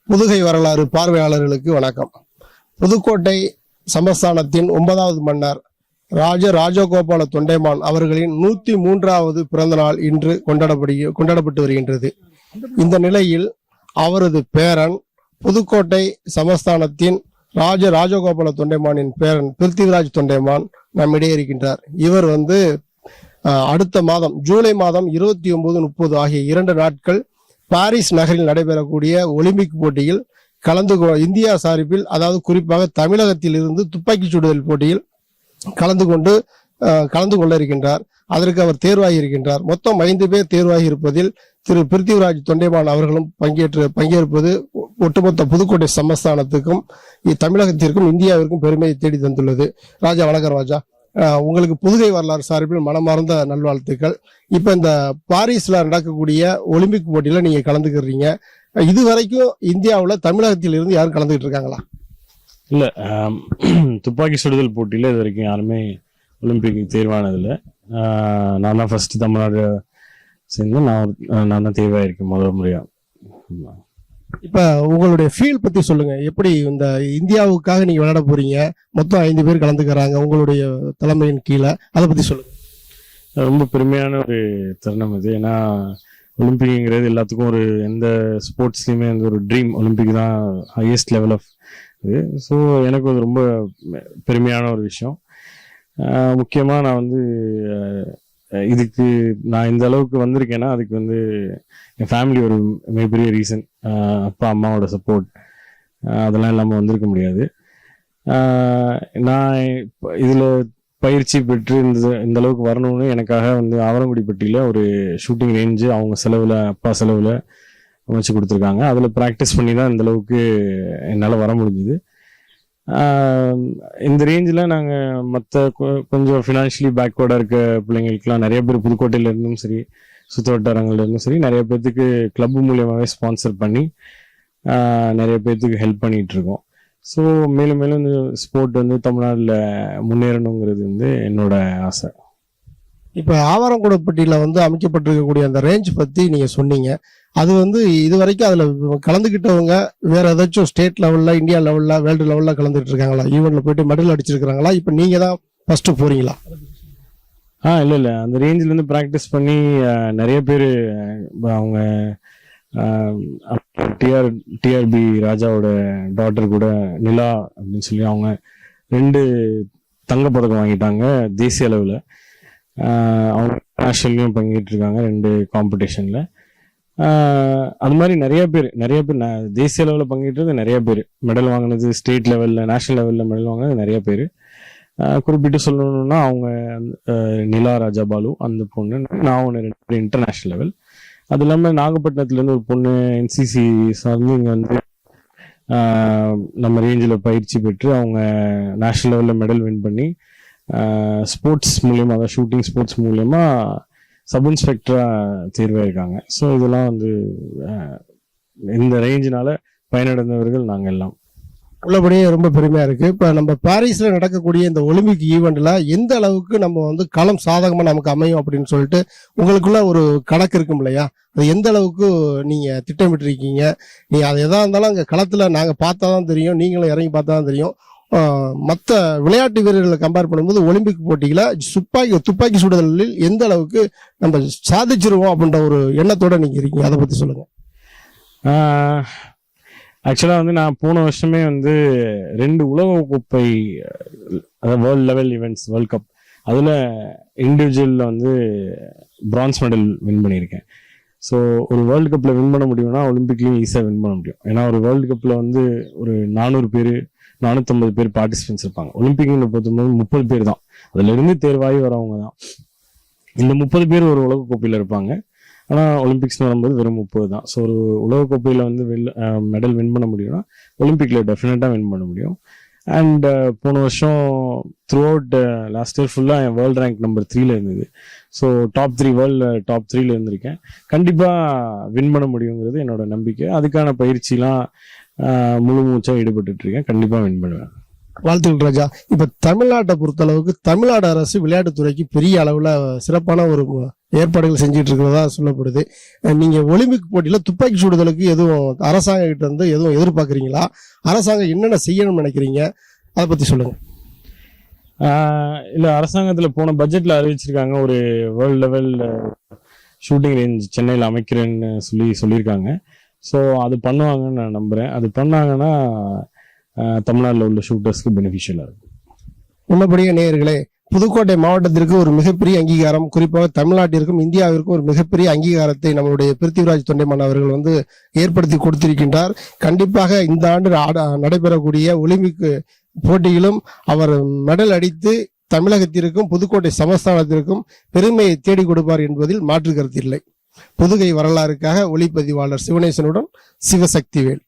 புதுகை வரலாறு பார்வையாளர்களுக்கு வணக்கம். புதுக்கோட்டை சமஸ்தானத்தின் 9வது மன்னர் ராஜகோபால தொண்டைமான் அவர்களின் 103வது பிறந்த நாள் இன்று கொண்டாடப்பட்டு வருகின்றது. இந்த நிலையில் அவரது பேரன் புதுக்கோட்டை சமஸ்தானத்தின் ராஜகோபால தொண்டைமானின் பேரன் பிருத்திவிராஜ் தொண்டைமான் நம்மிடையே இருக்கின்றார். இவர் அடுத்த மாதம் ஜூலை மாதம் 29, 30 ஆகிய 2 நாட்கள் பாரிஸ் நகரில் நடைபெறக்கூடிய ஒலிம்பிக் போட்டியில் இந்தியா சார்பில், அதாவது குறிப்பாக தமிழகத்தில் இருந்து துப்பாக்கி சுடுதல் போட்டியில் கலந்து கொள்ள இருக்கின்றார். அதற்கு அவர் தேர்வாகி இருக்கின்றார். மொத்தம் 5 பேர் தேர்வாகி இருப்பதில் திரு பிருத்திவிராஜ் தொண்டைமான் அவர்களும் பங்கேற்பது ஒட்டுமொத்த புதுக்கோட்டை சமஸ்தானத்துக்கும் தமிழகத்திற்கும் இந்தியாவிற்கும் பெருமையை தேடி தந்துள்ளது. ராஜா, வணக்கம் ராஜா. உங்களுக்கு புதுகை வரலாறு சார்பில் மனமார்ந்த நல்வாழ்த்துக்கள். இப்ப இந்த பாரிஸ்ல நடக்கக்கூடிய ஒலிம்பிக் போட்டியில நீங்க கலந்துக்கிறீங்க. இதுவரைக்கும் இந்தியாவில் தமிழகத்தில் இருந்து யாரும் கலந்துகிட்டு இருக்காங்களா? இல்ல, துப்பாக்கி சுடுதல் போட்டியில இது வரைக்கும் யாருமே ஒலிம்பிக் தேர்வானதில்ல. நான் தான் ஃபர்ஸ்ட் தமிழ்நாடு சேர்ந்து நான் தான் தேர்வாயிருக்கேன் முதல் முறையா. இப்ப உங்களுடைய ஃபீல் பத்தி சொல்லுங்க. எப்படி இந்த இந்தியாவுக்காக நீங்க விளையாட போறீங்க? மொத்தம் 5 பேர் கலந்துக்கிறாங்க உங்களுடைய தலைமையின் கீழே. அதை பத்தி சொல்லுங்க. ரொம்ப பெருமையான ஒரு தருணம் இது. ஏன்னா ஒலிம்பிக்ங்கிறது எல்லாத்துக்கும் எந்த ஸ்போர்ட்ஸ்லயுமே ஒரு ட்ரீம். ஒலிம்பிக் தான் ஹையஸ்ட் லெவல் ஆஃப் இது. ஸோ எனக்கு அது ரொம்ப பெருமையான ஒரு விஷயம். முக்கியமா நான் இதுக்கு நான் இந்த அளவுக்கு வந்திருக்கேன்னா அதுக்கு என் ஃபேமிலி ஒரு மிகப்பெரிய ரீசன். அப்பா அம்மாவோட சப்போர்ட் அதெல்லாம் இல்லாமல் வந்திருக்க முடியாது. நான் இதில் பயிற்சி பெற்று இந்த அளவுக்கு வரணும்னு எனக்காக ஆவரங்குடிப்பட்டியில் ஒரு ஷூட்டிங் ரேஞ்சு அவங்க செலவில், அப்பா செலவில் அமைச்சு கொடுத்துருக்காங்க. அதில் ப்ராக்டிஸ் பண்ணி தான் இந்த அளவுக்கு என்னால் வர முடிஞ்சுது. இந்த ரேஞ்சில் நாங்கள் மற்ற கொஞ்சம் ஃபினான்ஷியலி பேக்வேர்டாக இருக்க பிள்ளைங்களுக்குலாம் நிறைய பேர் புதுக்கோட்டையில இருந்தும் சரி, சுற்று வட்டாரங்கள்ல இருந்தும் சரி, நிறைய பேர்த்துக்கு கிளப் மூலியமாகவே ஸ்பான்சர் பண்ணி நிறைய பேர்த்துக்கு ஹெல்ப் பண்ணிட்டு இருக்கோம். ஸோ மேலும் மேலும் இந்த ஸ்போர்ட் தமிழ்நாட்டில் முன்னேறணுங்கிறது என்னோட ஆசை. இப்போ ஆவாரங்குடப்பட்டியில் அமைக்கப்பட்டிருக்கக்கூடிய அந்த ரேஞ்ச் பற்றி நீங்கள் சொன்னீங்க. அது இது வரைக்கும் அதில் கலந்துக்கிட்டவங்க வேற ஏதாச்சும் ஸ்டேட் லெவலில், இந்தியா லெவலில், வேர்ல்டு லெவலில் கலந்துட்டு இருக்காங்களா? ஈவெண்ட்ல போயிட்டு மெடல் அடிச்சிருக்காங்களா? இப்போ நீங்கள் தான் ஃபர்ஸ்ட் போறீங்களா? இல்லை, அந்த ரேஞ்சிலேருந்து ப்ராக்டிஸ் பண்ணி நிறைய பேர் அவங்க டிஆர்பி ராஜாவோட டாட்டர் கூட நிலா அப்படின்னு சொல்லி அவங்க 2 தங்கப்பதக்கம் வாங்கிட்டாங்க தேசிய அளவில். அவங்க நேஷனல்லையும் பங்கிட்டு இருக்காங்க 2 காம்படிஷன்ல. அது மாதிரி நிறைய பேர் தேசிய அளவில் பங்கிட்டு நிறைய பேர் மெடல் வாங்கினது, ஸ்டேட் லெவலில், நேஷனல் லெவலில் மெடல் வாங்கினது நிறைய பேர். குறிப்பிட்டு சொல்லணும்னா அவங்க நிலா ராஜா பாலு அந்த பொண்ணு, நான் 2 இன்டர்நேஷனல் லெவல். அது இல்லாமல் நாகப்பட்டினத்துலேருந்து ஒரு பொண்ணு என்சிசி சார்ந்து இங்கே நம்ம ரேஞ்சில் பயிற்சி பெற்று அவங்க நேஷனல் லெவலில் மெடல் வின் பண்ணி ஸ்போர்ட்ஸ் மூலியமாக, அதாவது ஷூட்டிங் ஸ்போர்ட்ஸ் மூலியமா சப் இன்ஸ்பெக்டரா தேர்வாயிருக்காங்க. ஸோ இதெல்லாம் இந்த ரேஞ்சினால பயனடைந்தவர்கள் நாங்கள் எல்லாம். உள்ளபடியே ரொம்ப பெருமையா இருக்கு. இப்ப நம்ம பாரிஸ்ல நடக்கக்கூடிய இந்த ஒலிம்பிக் ஈவெண்ட்ல எந்த அளவுக்கு நம்ம களம் சாதகமா நமக்கு அமையும் அப்படின்னு சொல்லிட்டு உங்களுக்குள்ள ஒரு கணக்கு இருக்கும் இல்லையா? அது எந்த அளவுக்கு நீங்க திட்டமிட்டு இருக்கீங்க? நீங்க அது எதா இருந்தாலும் அங்க களத்துல நாங்க பார்த்தாதான் தெரியும், நீங்களும் இறங்கி பார்த்தாதான் தெரியும். மற்ற விளையாட்டு வீரர்களை கம்பேர் பண்ணும்போது ஒலிம்பிக் போட்டியில துப்பாக்கி சுடுதலில் எந்த அளவுக்கு நம்ம சாதிச்சிருவோம் அப்படின்ற ஒரு எண்ணத்தோட நீங்க இருக்கீங்க? அதை பத்தி சொல்லுங்க. ஆக்சுவலாக நான் போன வருஷமே 2 உலகக்கோப்பை, அதாவது world level events, world cup, அதில் இண்டிவிஜுவலில் பிரான்ஸ் மெடல் வின் பண்ணியிருக்கேன். ஸோ ஒரு வேர்ல்டு கப்பில் வின் பண்ண முடியும்னா ஒலிம்பிக்லேயும் ஈஸியாக வின் பண்ண முடியும். ஏன்னா ஒரு வேர்ல்டு கப்பில் ஒரு 400 பேர், 450 பேர் பார்ட்டிசிபென்ட்ஸ் இருப்பாங்க. ஒலிம்பிக்னு பார்க்கும்போது 30 பேர் தான், அதுலேருந்து தேர்வாகி வரவங்க தான். இந்த 30 பேர் ஒரு உலகக்கோப்பையில் இருப்பாங்க. ஆனால் ஒலிம்பிக்ஸ்னு வரும்போது வெறும் 30 தான். ஸோ ஒரு உலகக்கோப்பையில் மெடல் வின் பண்ண முடியும்னா ஒலிம்பிக்கில் டெஃபினட்டாக வின் பண்ண முடியும். அண்ட் போன வருஷம் த்ரூ அவுட் லாஸ்ட் இயர் ஃபுல்லாக என் வேர்ல்டு ரேங்க் நம்பர் 3ல இருந்தது. ஸோ வேர்ல்டு டாப் 3ல இருந்திருக்கேன். கண்டிப்பாக வின் பண்ண முடியுங்கிறது என்னோட நம்பிக்கை. அதுக்கான பயிற்சிலாம் முழு மூச்சாக ஈடுபட்டு இருக்கேன். கண்டிப்பாக வின் பண்ணுவேன். வாழ்த்துக்கள் ராஜா. இப்ப தமிழ்நாட்டை பொறுத்தளவுக்கு தமிழ்நாடு அரசு விளையாட்டுத்துறைக்கு பெரிய அளவுல சிறப்பான ஒரு ஏற்பாடுகள் செஞ்சுட்டு இருக்கிறதா சொல்லப்படுது. நீங்க ஒலிம்பிக் போட்டியில துப்பாக்கி சுடுதலுக்கு எதுவும் அரசாங்கம் கிட்ட இருந்து எதுவும் எதிர்பார்க்கறீங்களா? அரசாங்கம் என்னென்ன செய்யணும்னு நினைக்கிறீங்க, அதை பத்தி சொல்லுங்க. இல்ல, அரசாங்கத்துல போன பட்ஜெட்ல அறிவிச்சிருக்காங்க ஒரு வேர்ல்ட் லெவல் ஷூட்டிங் ரேஞ்ச் சென்னையில் அமைக்கிறேன்னு சொல்லியிருக்காங்க. ஸோ அது பண்ணுவாங்கன்னு நான் நம்புறேன். அது பண்ணாங்கன்னா தமிழ்நாட்டில் உள்ள ஷூட்டர்ஸ்க்கு பெனிஃபிஷியலாக இருக்கும். உள்ளபடியே நேயர்களே, புதுக்கோட்டை மாவட்டத்திற்கு ஒரு மிகப்பெரிய அங்கீகாரம், குறிப்பாக தமிழ்நாட்டிற்கும் இந்தியாவிற்கும் ஒரு மிகப்பெரிய அங்கீகாரத்தை நம்மளுடைய பிருத்திவிராஜ் தொண்டைமான் அவர்கள் ஏற்படுத்தி கொடுத்திருக்கின்றார். கண்டிப்பாக இந்த ஆண்டு நடைபெறக்கூடிய ஒலிம்பிக் போட்டியிலும் அவர் மெடல் அடித்து தமிழகத்திற்கும் புதுக்கோட்டை சமஸ்தானத்திற்கும் பெருமையை தேடி கொடுப்பார் என்பதில் மாற்று கருத்து இல்லை. புதுகை வரலாறுக்காக ஒளிப்பதிவாளர் சிவனேசனுடன் சிவசக்திவேல்.